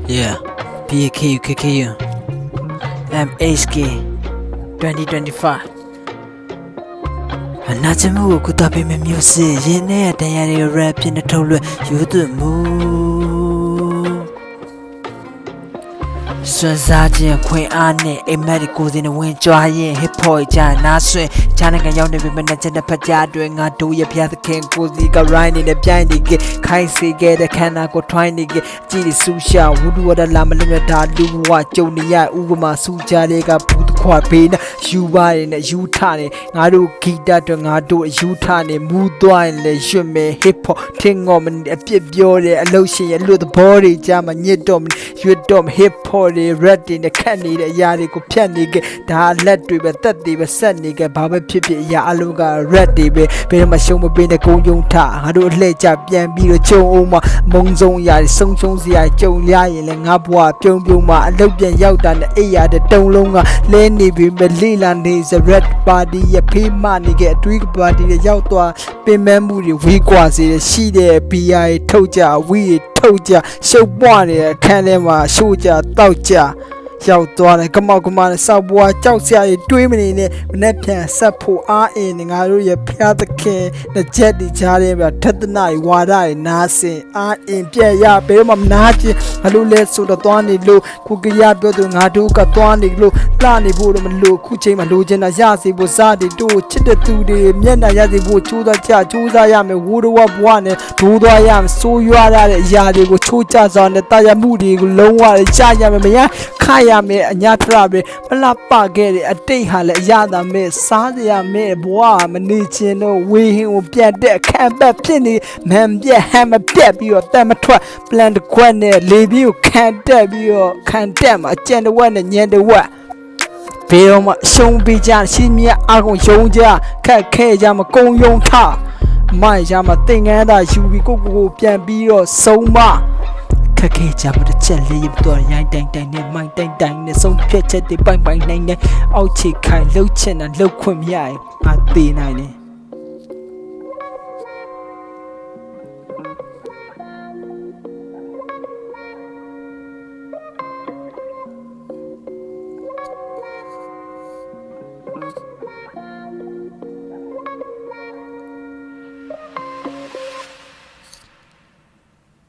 Yeah, PAKU, KKU, MHK 2025 နာချမှုကိုကုသပေးမယ့်မျိုးစစ်ရင်းနဲ့တရားတွေ rap ဖြစ်နေထုတ်လွှင့်ယူသွင်းမှုစွမ်းစားခြင်းခွင့်အားနဲ့အိမ်မက်ကိုစင်ဝင်ကြွားရင် hip hop ကြနာဆွေချားနိုင်ငံရောက်နေပြီမနဲ့ချက်တဲ့ဖက်ကြားတွေငါတို့ရဲ့ဖျားသခင်ကိုစီက rhyme နေတဲ့ပြိုင်နေကခိုင်းစေခဲ့တဲ့ခန္ဓာကို try နေကကြည်ဆူရှာဝူဒူဝဒလာမလွတ်တာလူဘဝကြုံနေရဥပမာစူကြတဲ့ကဘူးခွာပေးနေယူပါရင်နဲ့ယူထနေငါတို့ဂီတတွေငါတို့ယူထနေမူသွားရင်လည်းရွှတ်မယ် hip hop ထင်ငေါ်မအပြစ်ပြောတယ်အလုပ်ရှင်ရဲ့လူသဘောတွေကြားမှာညစ်တော့ရွတ်တော့ hip hop တွေ red တွေနဲ့ခတ်နေတဲ့အရာတွေကိုဖြတ်နေကြဒါလက်တွေပဲတက်တွေပဲဆက်နေကြဘာပဲဖြစ်ဖြစ်အရာအလုံးက red တွေပဲဘယ်မှာရှုံးမပေးနဲ့ကုန်းယုံထငါတို့အလှည့်ကြပြန်ပြီးတော့ချုံအောင်မှာမုံဆုံးအရာတွေဆုံးရှုံးစရာကြုံရရင်လည်းငါဘွားပြုံးပြုံးမှာအလုပ်ပြန်ရောက်တာနဲ့အိယာတဲ့တုံလုံးကလဲနေပြီမလေးလာနေစ red party ရဲ့ဖေးမနေကအတွေးကပါတီတွေရောက်သွားပင်မမှုတွေဝေးကွာစေရှိတဲ့ BI ထုတ်ကြဝီထုတ်ကြရှုပ်ပွားနေတဲ့အခန်းထဲမှာရှိုးကြတောက်ကြရောက်သွားတယ်ကမောက်ကမနဲ့စောက်ဘွားကြောက်စရာတွေးမနေနဲ့မနဲ့ပြန်ဆက်ဖို့အားအင်းငါတို့ရဲ့ဖျားသခင်နဲ့ချက်တီချားတဲ့ပြထက်တနာဝါဒတွေနားစင်အားအင်းပြက်ရဘယ်တော့မှနားချင်းမလို့လဲဆိုတော့သွားနေလို့ခုကရပြောသူငါတို့ကသွားနေလို့လှနေဖို့တော့မလို့ခုချိန်မှာလိုချင်တာရစီဖို့စားတွေတို့ချစ်တဲ့သူတွေမျက်နှာရစီဖို့ချိုးသားချချိုးစားရမယ်ဝိုးတော်ဘွားနဲ့ဒိုးသွားရမယ်ဆိုးရွားရတဲ့အရာတွေကိုချိုးချစားနဲ့တာယာမှုတွေကိုလုံးဝရရမယ်မရခါရမယ်အညာထရပဲမလှပခဲ့တဲ့အတိတ်ဟာလည်းအရသာမဲ့စားစရာမဲ့ဘွားမနေချင်တော့ဝေဟင်ကိုပြတ်တဲ့အခန့်ပတ်ဖြစ်နေမန်ပြက်ဟမ်မပြက်ပြီးတော့တက်မထွက် plan တစ်ခွက်နဲ့လေပြီးကိုခံတက်ပြီးတော့ခံတက်မှာအကျန်တစ်ဝက်နဲ့ညံတစ်ဝက်ဘယ်တော့မှရှုံးပေးကြရှိမြတ်အကုန်ယုံကြခက်ခဲကြမကုံယုံထမိုက်ကြမှာသင်္ကန်းသာယူပြီးကိုပြန်ပြီးတော့ဆုံးမခက်ခဲကြမှာတစ်ချက်လေးပြီးတော့ရိုင်းတိုင်တိုင်နဲ့မိုင်းတိုင်တိုင်နဲ့ဆုံးဖြတ်ချက်တွေပိုင်ပိုင်နိုင်နေအောက်ချီခိုင်လှုပ်ချင်တာလှုပ်ခွင့်မရရင်ငါသေးနိုင်တယ်